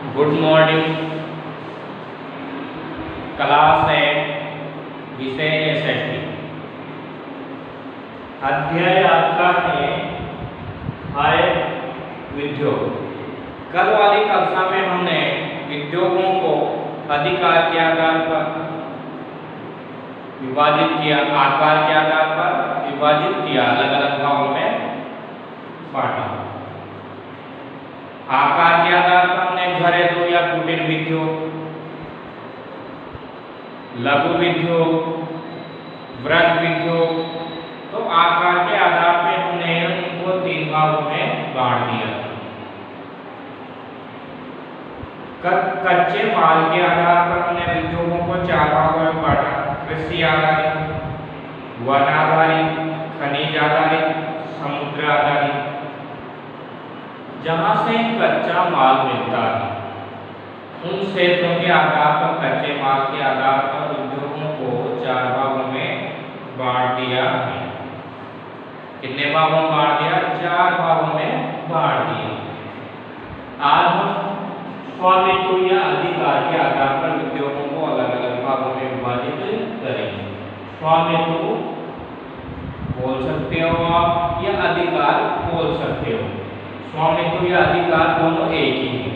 Good morning. Class 8 विषय SST. अध्याय आपका है आय उद्योग। कल वाली कक्षा में हमने उद्योगों को अधिकार के आधार पर विभाजित किया, आकार के आधार पर विभाजित किया, अलग अलग भागों में बांटा। आकार के आधार पर हमने घरेलू या कुटीर उद्योग, लघु उद्योग, वृहद उद्योग, तो आकार के आधार पर हमने उनको 3 भागों में बांट दिया। कच्चे माल के आधार पर हमने उद्योगों को 4 भागों में बांटा। कृषि आधारित, वन आधारित, खनिज आधारित, समुद्र आधारित। जहां से कच्चा माल मिलता है उन क्षेत्रों के आधार पर कच्चे माल के आधार पर उद्योगों को 4 भागों में बांट दिया है। कितने भागों में बांट दिया? 4 भागों में बांट दिया। आज हम स्वामित्व या अधिकार के आधार पर उद्योगों को अलग अलग भागों में विभाजित करेंगे। स्वामित्व बोल सकते हो आप या अधिकार बोल सकते हो। स्वामित्व या अधिकार दोनों एक ही है।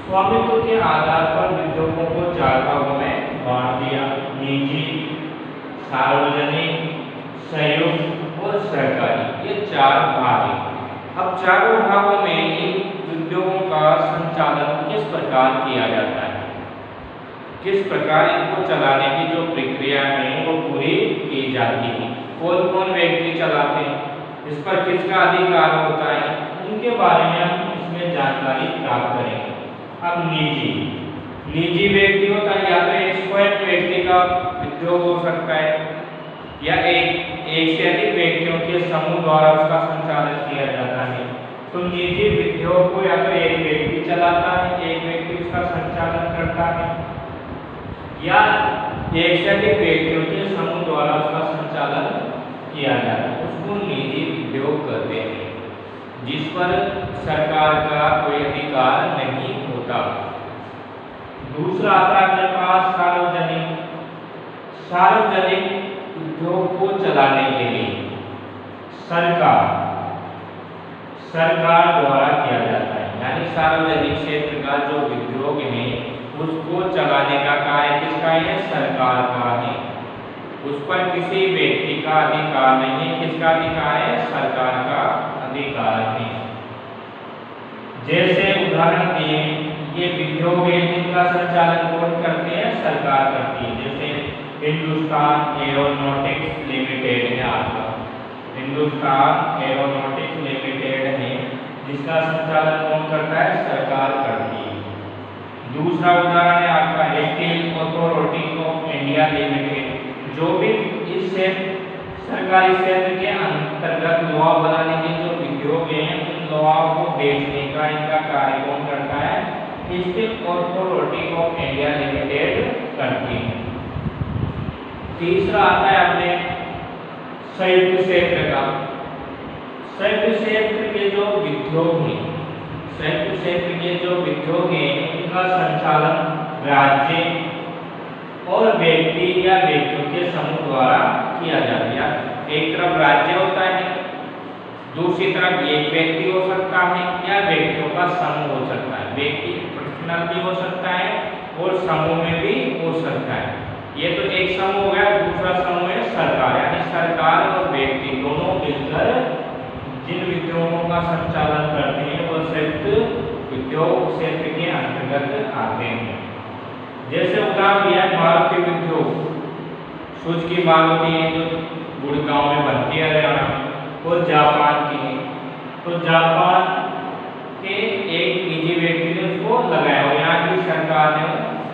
स्वामित्व के आधार पर उद्योगों को 4 भागों में बांट दिया। निजी, सार्वजनिक, संयुक्त और सरकारी, ये 4 भाग हैं। अब चारों भागों में इन उद्योगों का संचालन किस प्रकार किया जाता है, किस प्रकार इनको चलाने की जो प्रक्रिया है वो पूरी की जाती है, कौन कौन व्यक्ति चलाते हैं, इस पर किसका अधिकार होता है, उनके बारे में हम इसमें जानकारी प्राप्त करेंगे। अब निजी व्यक्ति होता है, या तो एक स्वयं व्यक्ति का उद्योग हो सकता है या एक से अधिक व्यक्तियों के समूह द्वारा उसका संचालन किया जाता है। तो निजी उद्योग को या तो एक व्यक्ति चलाता है, एक व्यक्ति उसका संचालन करता है, या एक से अधिक व्यक्तियों के समूह द्वारा उसका संचालन किया जाता है, उसको निजी उद्योग कहते हैं, जिस पर सरकार का कोई अधिकार नहीं होता। दूसरा आता है अपने पास सार्वजनिक उद्योग को चलाने के लिए सरकार द्वारा किया जाता है, यानी सार्वजनिक क्षेत्र का जो उद्योग है उसको चलाने का कार्य किसका है? सरकार का है। उस पर किसी व्यक्ति का अधिकार नहीं है। किसका अधिकार है? सरकार का अधिकार है। जैसे उदाहरण दिए, ये उद्योग है जिनका संचालन कौन करते हैं? सरकार करती है। जैसे हिंदुस्तान एरोनॉटिक्स लिमिटेड है आपका, हिंदुस्तान एरोनॉटिक्स लिमिटेड है, जिसका संचालन कौन करता है? सरकार करती है। दूसरा उदाहरण है आपका steel authority of India limited, जो भी इस सरकारी क्षेत्र के अंतर्गत लोहा बनाने के जो उद्योग हैं उन लोहाओं को बेचने का इनका कार्य कौन करता है? Steel authority of India limited करती है। तीसरा आता है अपने संयुक्त क्षेत्र का। संयुक्त क्षेत्र के जो उद्योग हैं, संयुक्त क्षेत्र के जो उद्योग हैं इनका संचालन राज्य और व्यक्ति या व्यक्तियों के समूह द्वारा किया जाता है। एक तरफ राज्य होता है, दूसरी तरफ एक व्यक्ति हो सकता है या व्यक्तियों का समूह हो सकता है। व्यक्ति पर्सनल भी हो सकता है और समूह में भी हो सकता है। ये तो एक समूह हो गया। दूसरा समूह है सरकार, यानी सरकार और व्यक्ति दोनों मिलकर जिन उद्योगों का संचालन करते हैं वो संयुक्त उद्योग क्षेत्र के अंतर्गत आते हैं। जैसे उदाहरण दिया मारुति उद्योग, सूज की मारुति है जो गुड़गांव में बनती है हरियाणा में, वो जापान की है। तो जापान के एक निजी व्यक्ति ने उसको लगाया और यहाँ की सरकार ने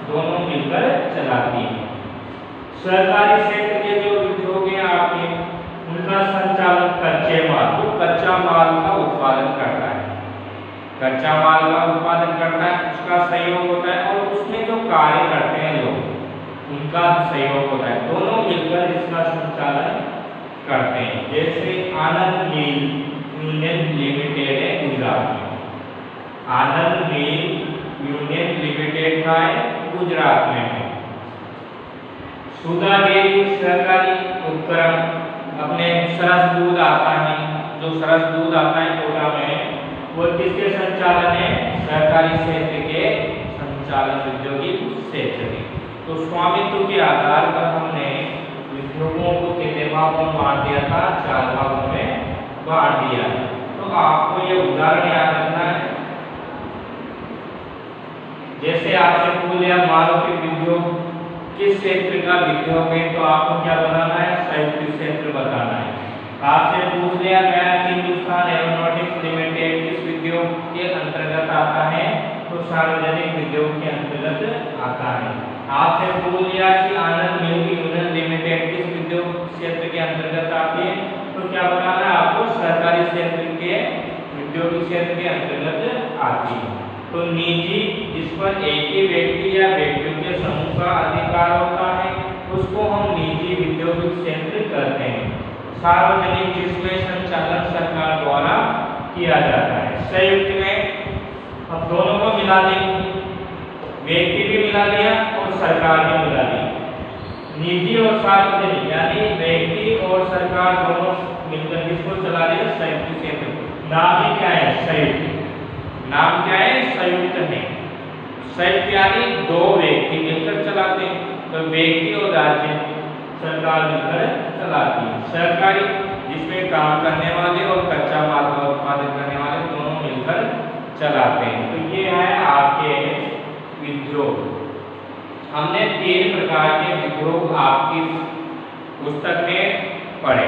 दोनों मिलकर चलाती है। सरकारी क्षेत्र के जो उद्योग हैं आपके, उनका संचालन कच्चे माल, तो कच्चा माल का उत्पादन करता है, कच्चा माल का उत्पादन करता है, उसका सहयोग होता है और उसमें जो कार्य करते हैं लोग उनका सहयोग होता है, दोनों मिलकर इसका संचालन करते हैं। जैसे आनंद मिल यूनियन लिमिटेड है गुजरात में, आनंद मिल यूनियन लिमिटेड का है, गुजरात में है। सुधा डेयरी सहकारी उपक्रम, अपने सरस दूध आता है, जो सरस दूध आता है कोटा में, वो किसके संचालन है? सहकारी क्षेत्र के संचालन, औद्योगिक क्षेत्र के। तो स्वामित्व के आधार पर हमने उद्योगों को कितने भागों में बांट दिया था? 4 भागों में बांट दिया। तो आपको ये उदाहरण याद रखना है। जैसे आपसे पूछ लिया मारुति उद्योग किस क्षेत्र का उद्योग है, तो आपको क्या बताना है? संयुक्त क्षेत्र बताना है। आपसे पूछ लिया गया कि हिंदुस्तान एरोनॉटिक्स लिमिटेड किस उद्योग के अंतर्गत आता है, तो सार्वजनिक उद्योग के अंतर्गत आता है। आपसे पूछ लिया कि आनंद मिल्क यूनियन लिमिटेड किस उद्योग क्षेत्र के अंतर्गत आती है, तो क्या बताना है आपको? सरकारी क्षेत्र के उद्योग क्षेत्र के अंतर्गत आती है। तो निजी, जिस पर एक ही व्यक्ति या व्यक्तियों के समूह का अधिकार होता है, उसको हम निजी औद्योगिक क्षेत्र कहते हैं। सार्वजनिक, जिसमें संचालन सरकार द्वारा किया जाता है। संयुक्त में अब दोनों को मिला देंगे, व्यक्ति भी मिला दिया और सरकार भी मिला दी। निजी और सार्वजनिक यानी व्यक्ति और सरकार दोनों मिलकर किसको चला रहे हैं? संयुक्त क्षेत्र। नाम ही क्या है? संयुक्त। नाम क्या है? संयुक्त है। संयुक्त यानी 2 व्यक्ति मिलकर चलाते हैं, तो व्यक्ति और राज्य सरकार मिलकर चलाती है। सरकारी, जिसमें काम करने वाले और कच्चा माल का उत्पादन करने वाले दोनों मिलकर चलाते हैं। तो ये है आपके उद्योग। हमने 3 प्रकार के उद्योग आपकी पुस्तक में पढ़े।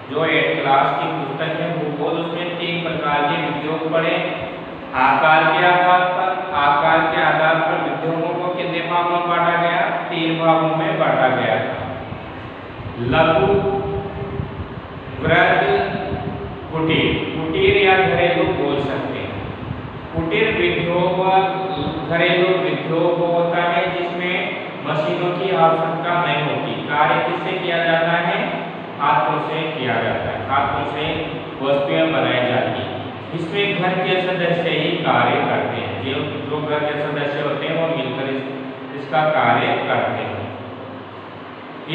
जो 8th क्लास की पुस्तक है भूगोल, उसमें 3 प्रकार के उद्योग पढ़े। आकार के आधार पर उद्योगों को कितने भागों में बांटा गया? 3 भागों में बांटा गया था। लघु, वृहद, कुटीर। कुटीर या घरेलू बोल सकते हैं। कुटीर उद्योग घरेलू उद्योग होता है जिसमें मशीनों की आवश्यकता नहीं होती। कार्य किससे किया जाता है? हाथों से किया जाता है। हाथों से वस्तुएं बनाई जाती हैं। इसमें घर के सदस्य ही कार्य करते हैं। जो घर के सदस्य होते हैं वो मिलकर इसका कार्य करते हैं।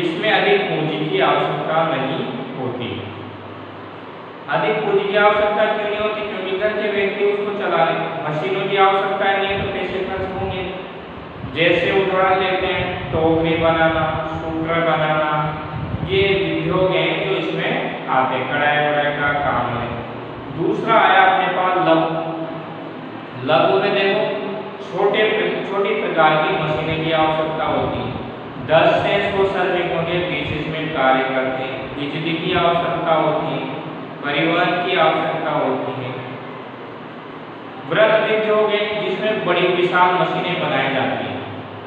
इसमें अधिक पूंजी की आवश्यकता नहीं होती। अधिक पूंजी की आवश्यकता क्यों नहीं होती? क्योंकि घर के व्यक्ति उसको चला रहे। मशीनों की आवश्यकता नहीं है तो पैसे खर्च होंगे। जैसे उदाहरण लेते हैं टोकरी बनाना, सूत्र बनाना, ये उद्योग हैं जो इसमें आते हैं। कढ़ाई वढ़ाई का काम है। दूसरा आया अपने पास लघु। लघु में देखो छोटी प्रकार की मशीनें की आवश्यकता होती है। 10 से 100 श्रमिकों के बीच इसमें कार्य करते हैं। बिजली की आवश्यकता होती है, परिवहन की आवश्यकता होती है। वृहद उद्योग है जिसमें बड़ी विशाल मशीनें बनाई जाती हैं।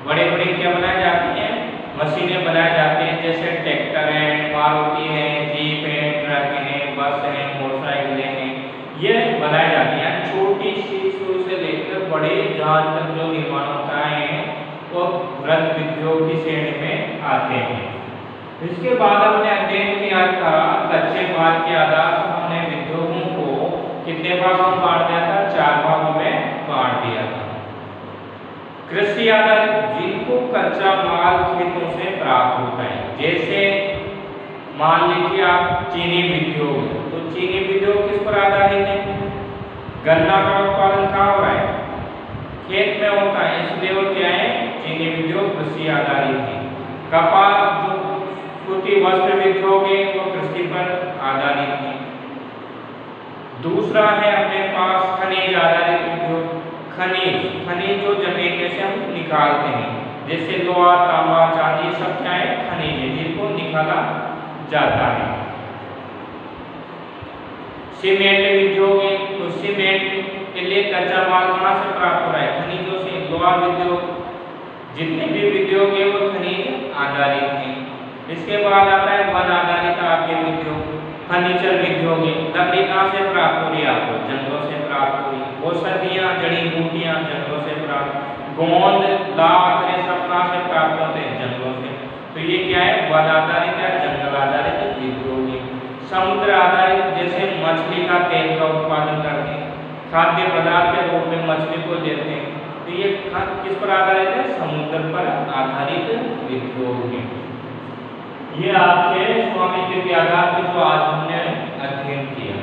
बड़े बड़े क्या बनाए जाती हैं? मशीनें बनाए जाते हैं। जैसे ट्रैक्टर है, मारुति है, जीप है, ट्रक है, बस है, मोटरसाइकिलें हैं, ये बनाई जाती हैं। छोटी सी सुई से लेकर बड़े जहाज तक जो निर्माण होता है वो वृहद उद्योग की श्रेणी में आते हैं। इसके बाद हमने अध्ययन किया था कच्चे माल के आधार पर हमने उद्योगों को कितने भागों में बांट दिया था? 4 भागों में बांट दिया था। कृषि आधारित, जिनको कच्चा माल खेतों से प्राप्त होता है। जैसे मान लीजिए आप चीनी उद्योग, तो चीनी उद्योग किस पर आधारित है? गन्ना का उत्पादन कहाँ हो रहा है? खेत में होता है, इसलिए वो क्या है? चीनी उद्योग कृषि आधारित है। कपास, जो सूती वस्त्र उद्योग है, वो कृषि पर आधारित है। दूसरा है अपने पास खनिज आधारित उद्योग। खनिज जो जमीन में से हम निकालते हैं, जैसे लोहा, तांबा, चांदी, सब क्या है? खनिज है जिनको निकाला जाता है। सीमेंट उद्योग है, तो सीमेंट के लिए कच्चा माल कहाँ से प्राप्त हो रहा है? खनिजों से। लोहा उद्योग, जितने भी उद्योग है वो खनिज आधारित है। इसके बाद आता है वन आधारित आपके उद्योग। फर्नीचर उद्योग है, लकड़ी कहाँ से प्राप्त हो रही है? आपको जंगलों से प्राप्त हो रही है। औषधियाँ, जड़ी बूटियाँ जंगलों से प्राप्त। गोंद, लाख, ये सब कहाँ से प्राप्त होते हैं? जंगलों से। तो ये क्या है? वन आधारित या जंगल आधारित उद्योग है। समुद्र आधारित, जैसे मछली का तेल का उत्पादन करते हैं, खाद्य पदार्थ के रूप में मछली को देते हैं, तो ये किस पर आधारित है? समुद्र पर आधारित उद्योग है। ये आपके स्वामित्व के आधार पर जो आज हमने अध्ययन किया।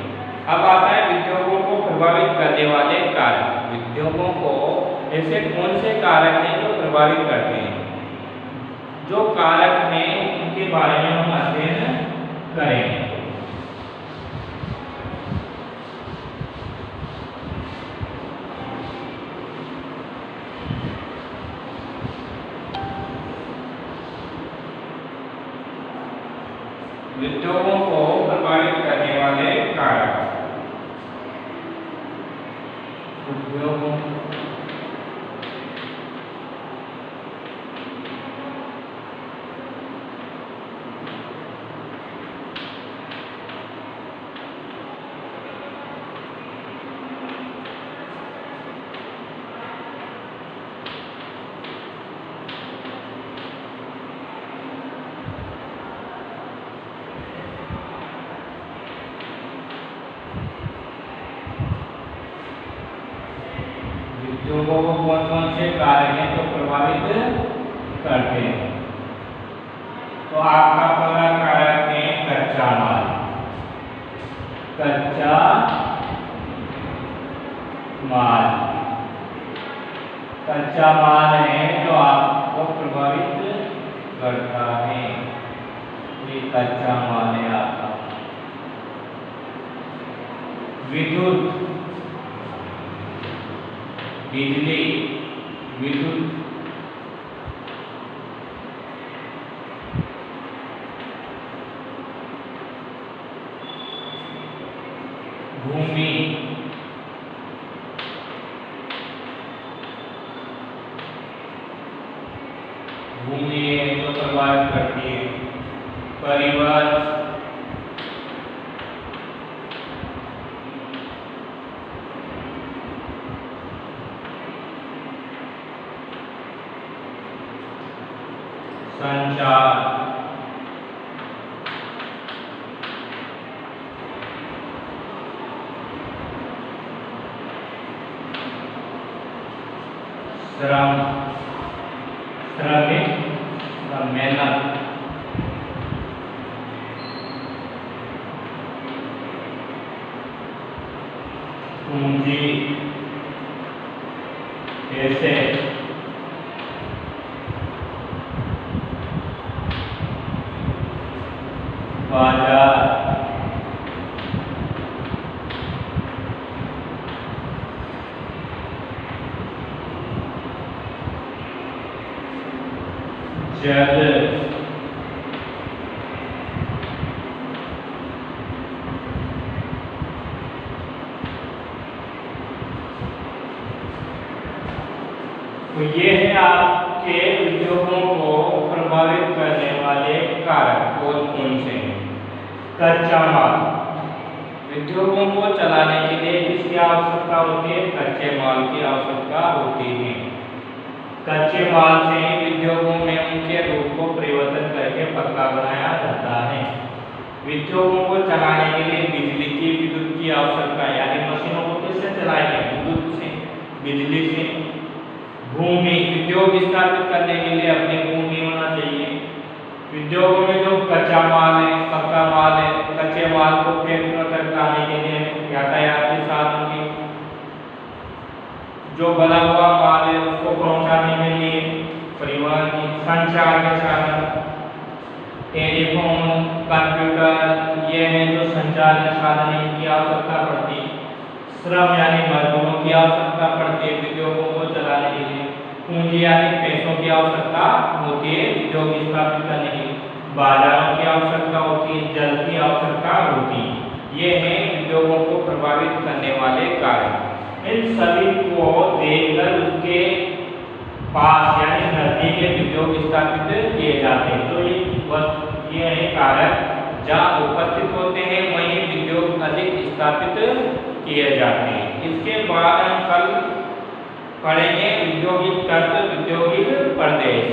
अब आता है उद्योगों को प्रभावित करने वाले कारक। उद्योगों को ऐसे कौन से कारक हैं जो प्रभावित करते हैं? जो कारक हैं उनके बारे में हम अध्ययन करेंगे। उद्योगों को प्रभावित करने वाले कारक। उद्योगों उद्योगों को कौन कौन से कारक हैं जो प्रभावित करते हैं? तो आपका पहला कारक है कच्चा माल। कच्चा माल, कच्चा माल है जो आपको प्रभावित करता है। ये कच्चा माल है आपका। विद्युत, बिजली, विद्युत, भूमि, भूमि है जो प्रभावित करती है। परिवहन, संचार, श्रम, श्रमिक, मेहनत, पूंजी, पैसे, बाजार, जल, तो ये है आपके उद्योगों को प्रभावित करने वाले कारक कौन कौन से हैं? कच्चा माल, उद्योगों को चलाने के लिए किसकी आवश्यकता होती है? कच्चे माल की आवश्यकता होती है। कच्चे माल से उद्योगों में उनके रूप को परिवर्तन करके पक्का बनाया जाता है। उद्योगों को चलाने के लिए बिजली की, विद्युत की आवश्यकता, यानी मशीनों को किससे चलाएंगे? विद्युत से, बिजली से। भूमि, उद्योग स्थापित करने के लिए अपनी भूमि होना चाहिए। उद्योगों में जो कच्चा माल है, पक्का माल है, कच्चे माल को फैक्ट्रियों तक लाने के लिए यातायात के साधन की, जो बना हुआ माल है उसको पहुंचाने के लिए परिवहन की, संचार के साधन, टेलीफोन, कंप्यूटर, ये है जो संचार के साधन है, इनकी आवश्यकता पड़ती है। श्रम यानी मजदूरों की आवश्यकता पड़ती है उद्योगों को चलाने के लिए। पूंजी यानी पैसों की आवश्यकता होती है उद्योग स्थापित करने के लिए। बाजारों की आवश्यकता होती है, जल की आवश्यकता होती है। ये है उद्योगों को प्रभावित करने वाले कारक। इन सभी को देखकर उसके पास यानी नजदीक के उद्योग स्थापित किए जाते हैं। तो ये है कारक जहाँ उपस्थित होते हैं वहीं उद्योग अधिक स्थापित किए जाते हैं। इसके बाद हम कल पढ़ेंगे औद्योगिक तंत्र, औद्योगिक प्रदेश।